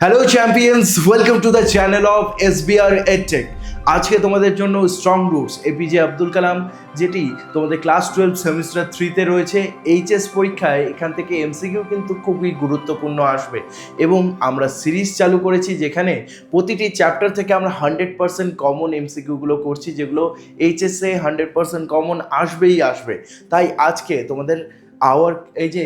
Hello champions, welcome to the channel of SBR EdTech। আজকে তোমাদের জন্য strong roots APJ Abdul Kalam, যেটি তোমাদের ক্লাস 12 সেমিস্টার 3-তে রয়েছে। HS পরীক্ষায় এখান থেকে MCQ কিন্তু খুবই গুরুত্বপূর্ণ আসবে এবং আমরা সিরিজ চালু করেছি যেখানে প্রতিটি চ্যাপ্টার থেকে আমরা 100% কমন MCQগুলো করছি, যেগুলো HSে 100% কমন আসবেই আসবে। তাই আজকে তোমাদের এই যে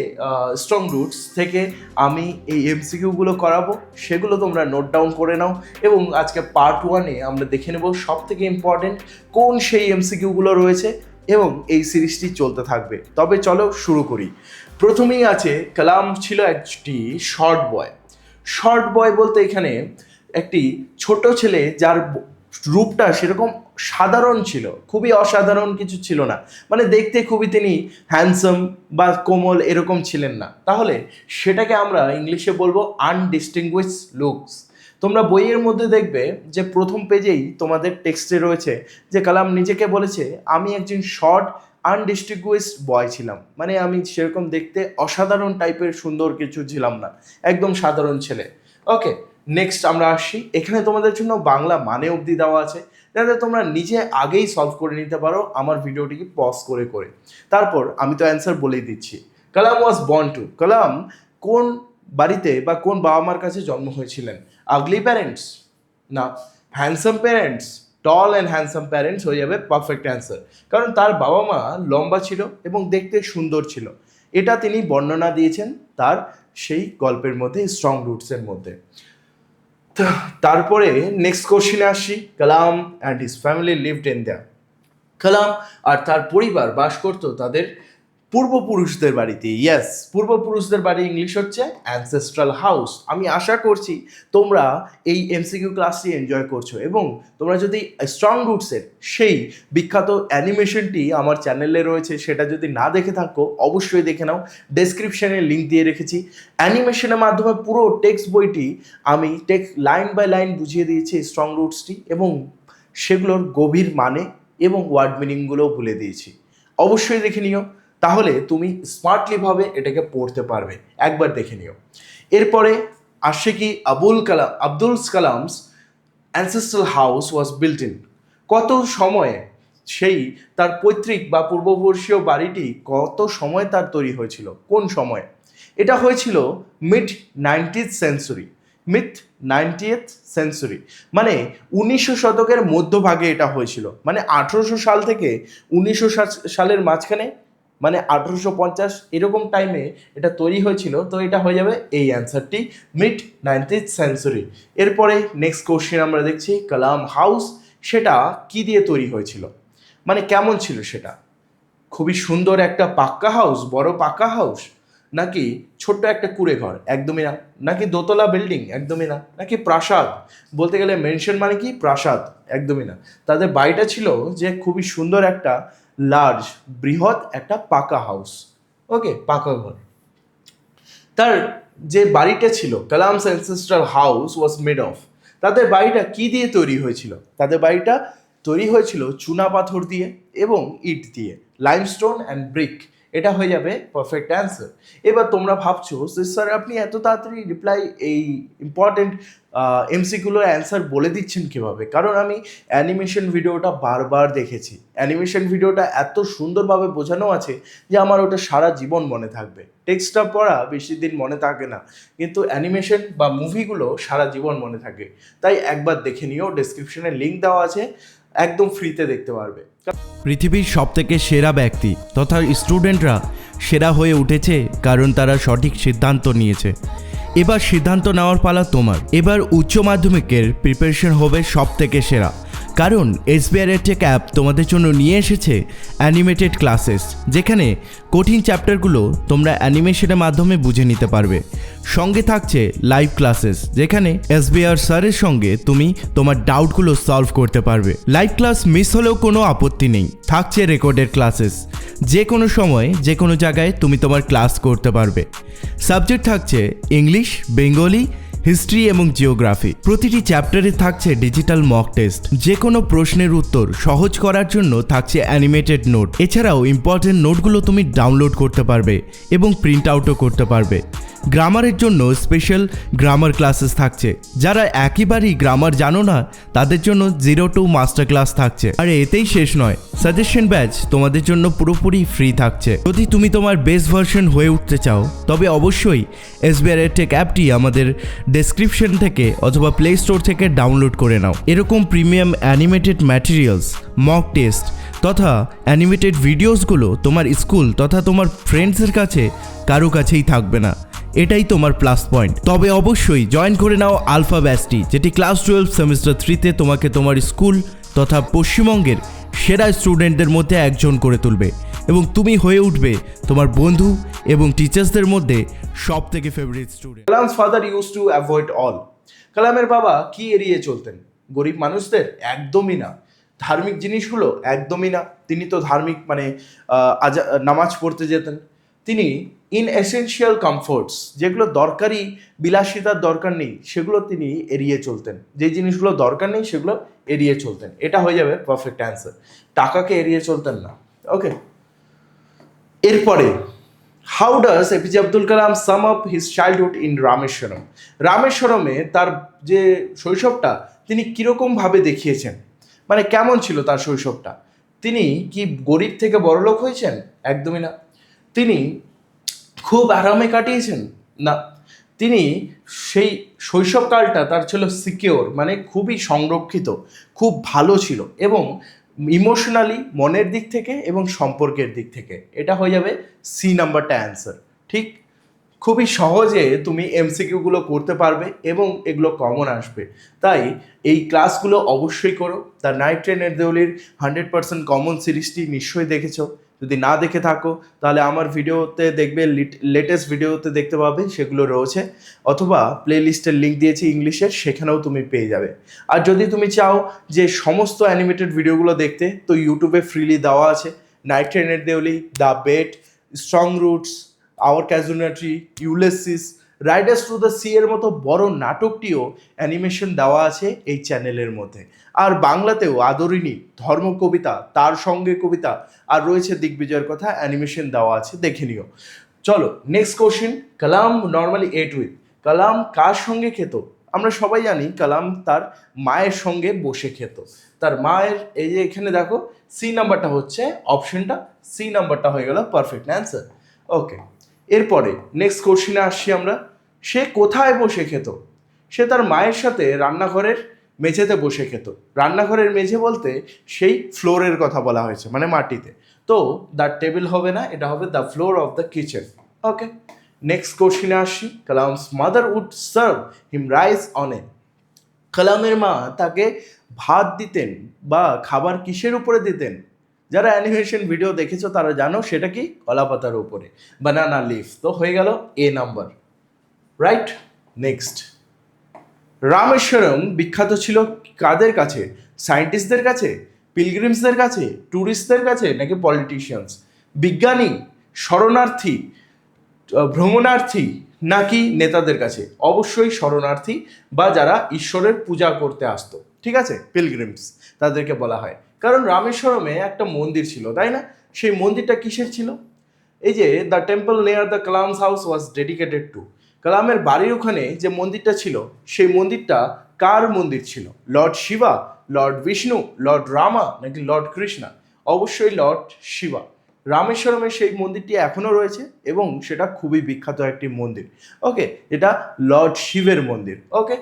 স্ট্রং রুটস থেকে আমি এই MCQগুলো করাবো, সেগুলো তোমরা নোট ডাউন করে নাও। এবং আজকে পার্ট 1-এ আমরা দেখে নেব সব থেকে ইম্পর্টেন্ট কোন সেই MCQগুলো রয়েছে এবং এই সিরিজটি চলতে থাকবে। তবে চলো শুরু করি। প্রথমেই আছে কালাম ছিল একটি শর্ট বয় বলতে এখানে একটি ছোট ছেলে যার রূপটা সেরকম সাধারণ ছিল, খুবই অসাধারণ কিছু ছিল না, মানে দেখতে খুবই তিনি হ্যান্ডসাম বা কোমল এরকম ছিলেন না। তাহলে সেটাকে আমরা ইংলিশে বলবো আনডিস্টিংগুইশ লুকস। তোমরা বইয়ের মধ্যে দেখবে যে প্রথম পেজেই তোমাদের টেক্সটে রয়েছে যে কালাম নিজেকে বলেছে, আমি একজন শর্ট আনডিস্টিংগুইশড বয় ছিলাম, মানে আমি সেরকম দেখতে অসাধারণ টাইপের সুন্দর কিছু ছিলাম না, একদম সাধারণ ছেলে। ওকে, নেক্সট আমরা আসি। এখানে তোমাদের জন্য বাংলা মানে অবধি দেওয়া আছে, যাতে তোমরা নিজে আগেই সলভ করে নিতে পারো আমার ভিডিওটিকে পজ করে করে। তারপর আমি তো অ্যান্সার বলেই দিচ্ছি। কালাম ওয়াজ বর্ন টু, কালাম কোন বাড়িতে বা কোন বাবা মার কাছে জন্ম হয়েছিলেন? আগলি প্যারেন্টস না, handsome parents, tall and handsome parents হয়ে যাবে পারফেক্ট অ্যান্সার, কারণ তার বাবা মা লম্বা ছিল এবং দেখতে সুন্দর ছিল। এটা তিনি বর্ণনা দিয়েছেন তার সেই গল্পের মধ্যে, স্ট্রং রুটসের মধ্যে। তারপরে নেক্সট কোশ্চেনে আসি। Kalam and his family lived in the, Kalam আর তার পরিবার বাস করতো তাদের পূর্বপুরুষদের বাড়িতে। ইয়েস, পূর্বপুরুষদের বাড়ি ইংলিশ হচ্ছে অ্যানসেস্ট্রাল হাউস। আমি আশা করছি তোমরা এই MCQ ক্লাসটি এনজয় করছো এবং তোমরা যদি স্ট্রং রুটসের সেই বিখ্যাত অ্যানিমেশনটি আমার চ্যানেলে রয়েছে সেটা যদি না দেখে থাকো, অবশ্যই দেখে নাও। ডেসক্রিপশানে লিঙ্ক দিয়ে রেখেছি। অ্যানিমেশনের মাধ্যমে পুরো টেক্সট বইটি আমি লাইন বাই লাইন বুঝিয়ে দিয়েছি স্ট্রং রুটসটি, এবং সেগুলোর গভীর মানে এবং ওয়ার্ড মিনিংগুলোও ভুলে দিয়েছি। অবশ্যই দেখে নিও, তাহলে তুমি স্মার্টলিভাবে এটাকে পড়তে পারবে। একবার দেখে নিও। এরপরে আসছে কি Abdul Kalam's ancestral house was built in, কত সময়ে সেই তার পৈতৃক বা পূর্ববর্ষীয় বাড়িটি কত সময় তার তৈরি হয়েছিল, কোন সময়ে? এটা হয়েছিল মিড 90th সেঞ্চুরি, মানে 1900 শতকের মধ্যভাগে এটা হয়েছিল, মানে 1800 সাল থেকে 1900 সালের মাঝখানে, মানে 1850 এরকম টাইমে এটা তৈরি হয়েছিল। তো এটা হয়ে যাবে এই অ্যান্সারটি, মিড 90th সেঞ্চুরি। এরপরে নেক্সট কোশ্চেন আমরা দেখছি, কালাম হাউস সেটা কি দিয়ে তৈরি হয়েছিল, মানে কেমন ছিল সেটা? খুবই সুন্দর একটা পাক্কা হাউস, বড় পাক্কা হাউস, নাকি ছোট্ট একটা কুঁড়ে ঘর? একদমই না। নাকি দোতলা বিল্ডিং? একদমই না। নাকি প্রাসাদ? বলতে গেলে মেনশন মানে কি প্রাসাদ? একদমই না। তাদের বাড়িটা ছিল যে খুবই সুন্দর একটা বৃহৎ একটা পাকা হাউস। ওকে, পাকা ঘর। তার যে বাড়িটা ছিল, Kalam's ancestral house was made of, তাদের বাড়িটা কি দিয়ে তৈরি হয়েছিল? তাদের বাড়িটা তৈরি হয়েছিল চুনা পাথর দিয়ে এবং ইট দিয়ে, লাইমস্টোন অ্যান্ড ব্রিক। এটা হয়ে যাবে পারফেক্ট অ্যান্সার। এবার তোমরা ভাবছো যে স্যার আপনি এত তাড়াতাড়ি এই ইম্পর্টেন্ট MCQগুলোর অ্যান্সার বলে দিচ্ছেন কীভাবে? কারণ আমি অ্যানিমেশন ভিডিওটা বারবার দেখেছি। অ্যানিমেশন ভিডিওটা এত সুন্দরভাবে বোঝানো আছে যে আমার ওটা সারা জীবন মনে থাকবে। টেক্সটটা পড়া বেশি দিন মনে থাকে না, কিন্তু অ্যানিমেশন বা মুভিগুলো সারা জীবন মনে থাকে। তাই একবার দেখে নিও, ডেসক্রিপশনে লিঙ্ক দেওয়া আছে, একদম ফ্রিতে দেখতে পারবে। পৃথিবীর সবথেকে সেরা ব্যক্তি তথা স্টুডেন্টরা সেরা হয়ে উঠেছে কারণ তারা সঠিক সিদ্ধান্ত নিয়েছে। এবার সিদ্ধান্ত নেওয়ার পালা তোমার। এবার উচ্চ মাধ্যমিকের প্রিপারেশন হবে সবথেকে সেরা, কারণ SBR EdTech অ্যাপ তোমাদের জন্য নিয়ে এসেছে অ্যানিমেটেড ক্লাসেস, যেখানে কঠিন চ্যাপ্টারগুলো তোমরা অ্যানিমেশনের মাধ্যমে বুঝে নিতে পারবে। সঙ্গে থাকছে লাইভ ক্লাসেস, যেখানে SBR স্যারের সঙ্গে তুমি তোমার ডাউটগুলো সলভ করতে পারবে। লাইভ ক্লাস মিস হলেও কোনো আপত্তি নেই, থাকছে রেকর্ডেড ক্লাসেস, যে কোনো সময় যে কোনো জায়গায় তুমি তোমার ক্লাস করতে পারবে। সাবজেক্ট থাকছে ইংলিশ, বেঙ্গলি, হিস্ট্রি এবং জিওগ্রাফি। প্রতিটি চ্যাপ্টারে থাকছে ডিজিটাল মক টেস্ট, যে কোনো প্রশ্নের উত্তর সহজ করার জন্য থাকছে অ্যানিমেটেড নোট। এছাড়াও ইম্পর্টেন্ট নোটগুলো তুমি ডাউনলোড করতে পারবে এবং প্রিন্ট আউটও করতে পারবে। গ্রামারের জন্য স্পেশাল গ্রামার ক্লাসেস থাকছে। যারা একেবারেই গ্রামার জানো না তাদের জন্য 0 to মাস্টার ক্লাস থাকছে। আর এতেই শেষ নয়, সাজেশন ব্যাচ তোমাদের জন্য পুরোপুরি ফ্রি থাকছে। যদি তুমি তোমার বেস্ট ভার্সন হয়ে উঠতে চাও তবে অবশ্যই SBR EdTech অ্যাপটি আমাদের ডেসক্রিপশন থেকে অথবা প্লে স্টোর থেকে ডাউনলোড করে নাও। এরকম premium animated materials, mock test তথা অ্যানিমেটেড ভিডিওসগুলো তোমার স্কুল তথা তোমার ফ্রেন্ডসের কাছে কারো কাছেই থাকবে না। এটাই তোমার প্লাস পয়েন্ট। তবে অবশ্যই জয়েন করে নাও আলফা ব্যাচটি, যেটি ক্লাস 12 সেমিস্টার 3তে তোমাকে তোমার স্কুল তথা পশ্চিমবঙ্গের সেরা স্টুডেন্টদের মধ্যে একজন করে তুলবে এবং তুমি হয়ে উঠবে তোমার বন্ধু এবং টিচার্সদের মধ্যে সব থেকে favourite student. Kalam's father use to avoid all. কালামের বাবা কি এড়িয়ে চলতেন? গরিব মানুষদের? একদমই না। ধার্মিক জিনিসগুলো? একদমই না। তিনি তো ধার্মিক মানে নামাজ পড়তে যেতেন। তিনি এসেনশিয়াল কমফোর্টস, যেগুলো দরকারি, বিলাসিতার দরকার নেই, সেগুলো তিনি এড়িয়ে চলতেন। যে জিনিসগুলো দরকার নেই সেগুলো এড়িয়ে চলতেন। এটা হয়ে যাবে পারফেক্ট অ্যান্সার। টাকাকে এড়িয়ে চলতেন না। ওকে, এরপরে how does APJ Abdul Kalam sum up his childhood in Rameswaram. রামেশ্বরমে তার যে শৈশবটা তিনি কীরকমভাবে দেখিয়েছেন, মানে কেমন ছিল তার শৈশবটা। তিনি কি গরিব থেকে বড়লোক হয়েছেন? একদমই না। তিনি খুব আরামে কাটিয়েছেন? না। তিনি সেই শৈশবকালটা তার ছিল সিকিওর, মানে খুবই সংরক্ষিত, খুব ভালো ছিল এবং ইমোশনালি, মনের দিক থেকে এবং সম্পর্কের দিক থেকে। এটা হয়ে যাবে সি নাম্বারটা অ্যান্সার। ঠিক, খুবই সহজে তুমি এমসিকিউগুলো করতে পারবে এবং এগুলো কমন আসবে। তাই এই ক্লাসগুলো অবশ্যই করো। দ্য নাইট ট্রেনের দেউলির 100% কমন সিরিজটি নিশ্চয়ই দেখেছো। যদি না দেখে থাকো তাহলে আমার ভিডিওতে দেখবে, লেটেস্ট ভিডিওতে দেখতে পাবে, সেগুলো রয়েছে। অথবা প্লে লিস্টের লিঙ্ক দিয়েছি ইংলিশের, সেখানেও তুমি পেয়ে যাবে। আর যদি তুমি চাও যে সমস্ত অ্যানিমেটেড ভিডিওগুলো দেখতে, তো ইউটিউবে ফ্রিলি দেওয়া আছে। নাইট ট্রেনের Deoli, the bet, strong roots, our casualty, Ulysses, riders to the sea এর মতো বড় নাটকটিও অ্যানিমেশন দেওয়া আছে এই চ্যানেলের মধ্যে। আর বাংলাতেও আদরিণী, ধর্ম কবিতা, তার সঙ্গে কবিতা, আর রয়েছে দিগ্বিজয়ের কথা, অ্যানিমেশন দেওয়া আছে, দেখে নিও। চলো next question. Kalam normally ate with. Kalam কার সঙ্গে খেত? আমরা সবাই জানি কালাম তার মায়ের সঙ্গে বসে খেত। তার মায়ের, এই যে এখানে দেখো সি নাম্বারটা হচ্ছে অপশনটা, সি নাম্বারটা হয়ে গেল পারফেক্ট অ্যান্সার। ওকে, এরপরে নেক্সট কোশ্চেনে আসছি আমরা। সে কোথায় বসে খেত? সে তার মায়ের সাথে রান্নাঘরের মেঝেতে বসে খেত। রান্নাঘরের মেঝে বলতে সেই ফ্লোরের কথা বলা হয়েছে, মানে মাটিতে। তো দ্য টেবিল হবে না, এটা হবে the floor of the kitchen. Okay, next কোশ্চেনে আসছি। Kalam's mother would serve him rice on a. কালামের মা তাকে ভাত দিতেন বা খাবার কিসের উপরে দিতেন? যারা অ্যানিমেশন ভিডিও দেখেছো তারা জানো সেটা কি, কলা পাতার উপরে, বানানা লিফ। তো হয়ে গেল এ নাম্বার, রাইট। নেক্সট, রামেশ্বরম বিখ্যাত ছিল কাদের কাছে? সায়েন্টিস্টদের কাছে, পিলগ্রিমসদের কাছে, ট্যুরিস্টদের কাছে, নাকি পলিটিশিয়ানস? বিজ্ঞানী, শরণার্থী, ভ্রমণার্থী, নাকি নেতাদের কাছে? অবশ্যই শরণার্থী বা যারা ঈশ্বরের পূজা করতে আসতো, ঠিক আছে, পিলগ্রিমস তাদেরকে বলা হয়। কারণ রামেশ্বরমে একটা মন্দির ছিল, তাই না? সেই মন্দিরটা কিসের ছিল? এই যে the temple near the Kalam's house was dedicated to. কালামের বাড়ির ওখানে যে মন্দিরটা ছিল, সেই মন্দিরটা কার মন্দির ছিল? Lord Shiva, Lord Vishnu, Lord Rama, নাকি লর্ড কৃষ্ণা? অবশ্যই লর্ড শিবা। রামেশ্বরমের সেই মন্দিরটি এখনও রয়েছে এবং সেটা খুবই বিখ্যাত একটি মন্দির। ওকে, এটা লর্ড শিবের মন্দির। ওকে,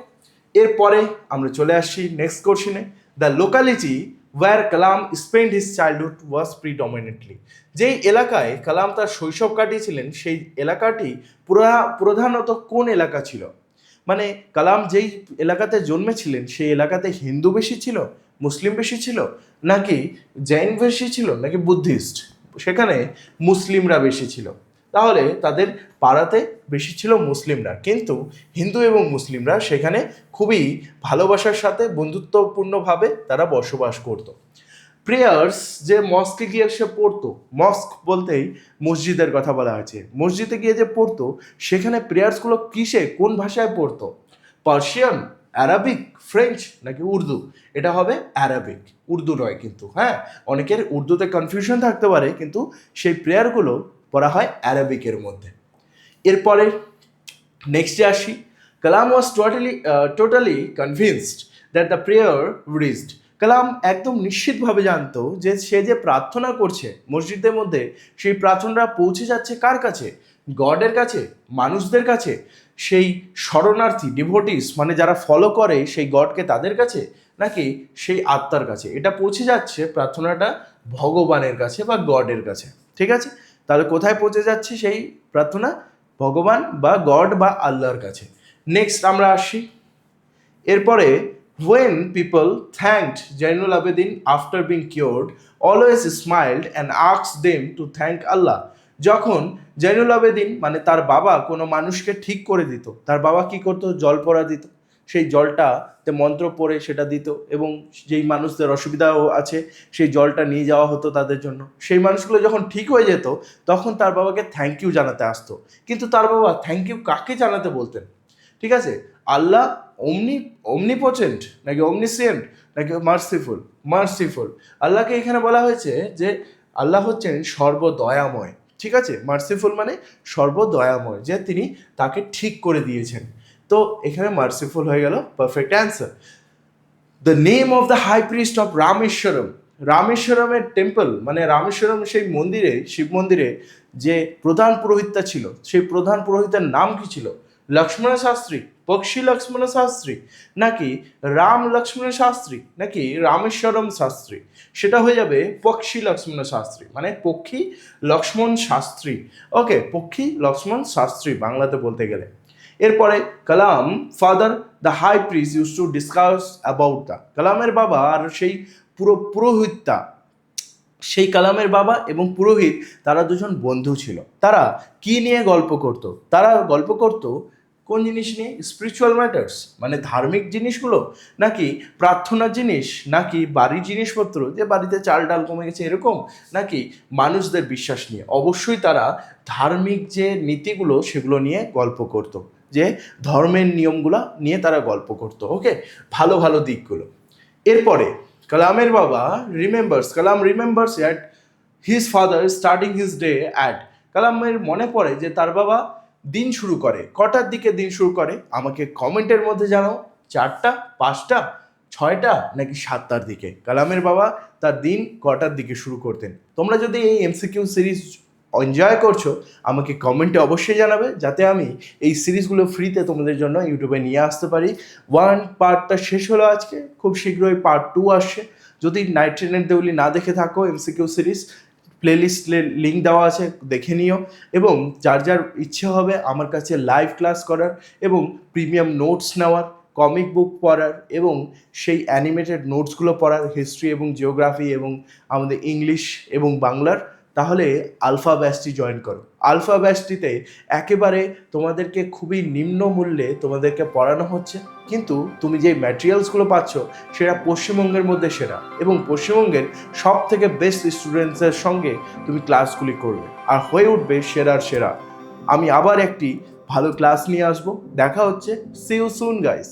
এরপরে আমরা চলে আসছি নেক্সট কোশ্চেনে। The locality where Kalam spend his childhood was predominantly. যেই এলাকায় কালাম তার শৈশব কাটিয়েছিলেন সেই এলাকাটি প্রধানত কোন এলাকা ছিল? মানে কালাম যেই এলাকাতে জন্মেছিলেন সেই এলাকাতে হিন্দু বেশি ছিল, মুসলিম বেশি ছিল, নাকি জৈন বেশি ছিল, নাকি বুদ্ধিস্ট? সেখানে মুসলিমরা বেশি ছিল। তাহলে তাদের পাড়াতে বেশি ছিল মুসলিমরা, কিন্তু হিন্দু এবং মুসলিমরা সেখানে খুবই ভালোবাসার সাথে বন্ধুত্বপূর্ণভাবে তারা বসবাস করত। প্রেয়ার্স যে মস্কে গিয়ে সে পড়তো, মস্ক বলতেই মসজিদের কথা বলা হয়েছে, মসজিদে গিয়ে যে পড়তো সেখানে প্রেয়ার্সগুলো কিসে, কোন ভাষায় পড়তো? পার্সিয়ান, অ্যারাবিক, ফ্রেঞ্চ, নাকি উর্দু? এটা হবে অ্যারাবিক, উর্দু নয় কিন্তু। হ্যাঁ, অনেকের উর্দুতে কনফিউশন থাকতে পারে, কিন্তু সেই প্রেয়ারগুলো পড়া হয় অ্যারাবিকের মধ্যে। এরপরে নেক্সটে আসি, Kalam was totally convinced that the prayer reached. Kalam একদম নিশ্চিতভাবে জানতো যে সে যে প্রার্থনা করছে মসজিদের মধ্যে, সেই প্রার্থনাটা পৌঁছে যাচ্ছে কার কাছে? গডের কাছে, মানুষদের কাছে, সেই শরণার্থী ডিভোটিস মানে যারা ফলো করে সেই গডকে তাদের কাছে, নাকি সেই আত্মার কাছে? এটা পৌঁছে যাচ্ছে প্রার্থনাটা ভগবানের কাছে বা গডের কাছে। ঠিক আছে, তাহলে কোথায় পৌঁছে যাচ্ছে সেই প্রার্থনা? ভগবান বা গড বা আল্লাহর কাছে। নেক্সট আমরা আসি, এরপরে when people thanked Zainul Abidin after being cured, always smiled and asked them to thank Allah. যখন জৈনুল আবেদিন মানে তার বাবা কোনো মানুষকে ঠিক করে দিত, তার বাবা কি করতো? জল পড়া দিত, সেই জলটাতে মন্ত্র পড়ে সেটা দিত, এবং যেই মানুষদের অসুবিধাও আছে সেই জলটা নিয়ে যাওয়া হতো তাদের জন্য। সেই মানুষগুলো যখন ঠিক হয়ে যেত তখন তার বাবাকে থ্যাংক ইউ জানাতে আসতো। কিন্তু তার বাবা থ্যাংক ইউ কাকে জানাতে বলতেন? ঠিক আছে, আল্লাহ omnipotent নাকি omniscient নাকি মার্সিফুল? আল্লাহকে এখানে বলা হয়েছে যে আল্লাহ হচ্ছেন সর্বদয়াময়। ঠিক আছে, মার্সিফুল মানে সর্বদয়াময়, যে তিনি তাকে ঠিক করে দিয়েছেন। তো এখানে মার্সিফুল হয়ে গেল perfect answer. The name of the high priest of Rameswaram, রামেশ্বরমের টেম্পল মানে রামেশ্বরম সেই মন্দিরে, শিব মন্দিরে যে প্রধান পুরোহিতটা ছিল, সেই প্রধান পুরোহিতের নাম কি ছিল? লক্ষ্মণ শাস্ত্রী, পক্ষী লক্ষ্মণ শাস্ত্রী, নাকি রাম লক্ষ্মণ শাস্ত্রী, নাকি রামেশ্বরম শাস্ত্রী? সেটা হয়ে যাবে পক্ষী লক্ষ্মণ শাস্ত্রী, মানে পক্ষী লক্ষ্মণ শাস্ত্রী। ওকে, পক্ষী লক্ষ্মণ শাস্ত্রী বাংলাতে বলতে গেলে। এরপরে Kalam father the high priest use to discuss about the, কালামের বাবা আর সেই পুরোহিতটা, সেই কালামের বাবা এবং পুরোহিত তারা দুজন বন্ধু ছিল। তারা কি নিয়ে গল্প করত? তারা গল্প করত কোন জিনিস নিয়ে? স্পিরিচুয়াল ম্যাটার্স মানে ধার্মিক জিনিসগুলো, নাকি প্রার্থনার জিনিস, নাকি বাড়ির জিনিসপত্র, যে বাড়িতে চাল ডাল কমে গেছে এরকম, নাকি মানুষদের বিশ্বাস নিয়ে? অবশ্যই তারা ধার্মিক যে নীতিগুলো সেগুলো নিয়ে গল্প করত, যে ধর্মের নিয়মগুলো নিয়ে তারা গল্প করত। ওকে, ভালো ভালো দিকগুলো। এরপরে কালামের বাবা Kalam remembers at his father starting his day at, কালামের মনে পড়ে যে তার বাবা দিন শুরু করে কটার দিকে দিন শুরু করে? আমাকে কমেন্টের মধ্যে জানাও, 4টা, 5টা, 6টা নাকি 7টার দিকে কালামের বাবা তার দিন কটার দিকে শুরু করতেন? তোমরা যদি এই এমসিকিউ সিরিজ এনজয় করছো আমাকে কমেন্টে অবশ্যই জানাবে, যাতে আমি এই সিরিজগুলো ফ্রিতে তোমাদের জন্য ইউটিউবে নিয়ে আসতে পারি। 1 পার্টটা শেষ হলো আজকে, খুব শীঘ্রই পার্ট 2 আসছে। যদি নাইট ট্রেনের দেউলি না দেখে থাকো এমসিকিউ সিরিজ, প্লেলিস্টের লিঙ্ক দেওয়া আছে, দেখে নিও। এবং যার যার ইচ্ছে হবে আমার কাছে লাইভ ক্লাস করার এবং প্রিমিয়াম নোটস নেওয়ার, কমিক বুক পড়ার এবং সেই অ্যানিমেটেড নোটসগুলো পড়ার, হিস্ট্রি এবং জিওগ্রাফি এবং আমাদের ইংলিশ এবং বাংলার, তাহলে আলফা ব্যাচটি জয়েন করো। আলফা ব্যাচটিতে একেবারে তোমাদেরকে খুবই নিম্ন মূল্যে তোমাদেরকে পড়ানো হচ্ছে, কিন্তু তুমি যে ম্যাটেরিয়ালসগুলো পাচ্ছ সেটা পশ্চিমবঙ্গের মধ্যে সেরা, এবং পশ্চিমবঙ্গের সব থেকে বেস্ট স্টুডেন্টসের সঙ্গে তুমি ক্লাসগুলি করবে আর হয়ে উঠবে সেরার সেরা। আমি আবার একটি ভালো ক্লাস নিয়ে আসবো, দেখা হচ্ছে। See you soon guys.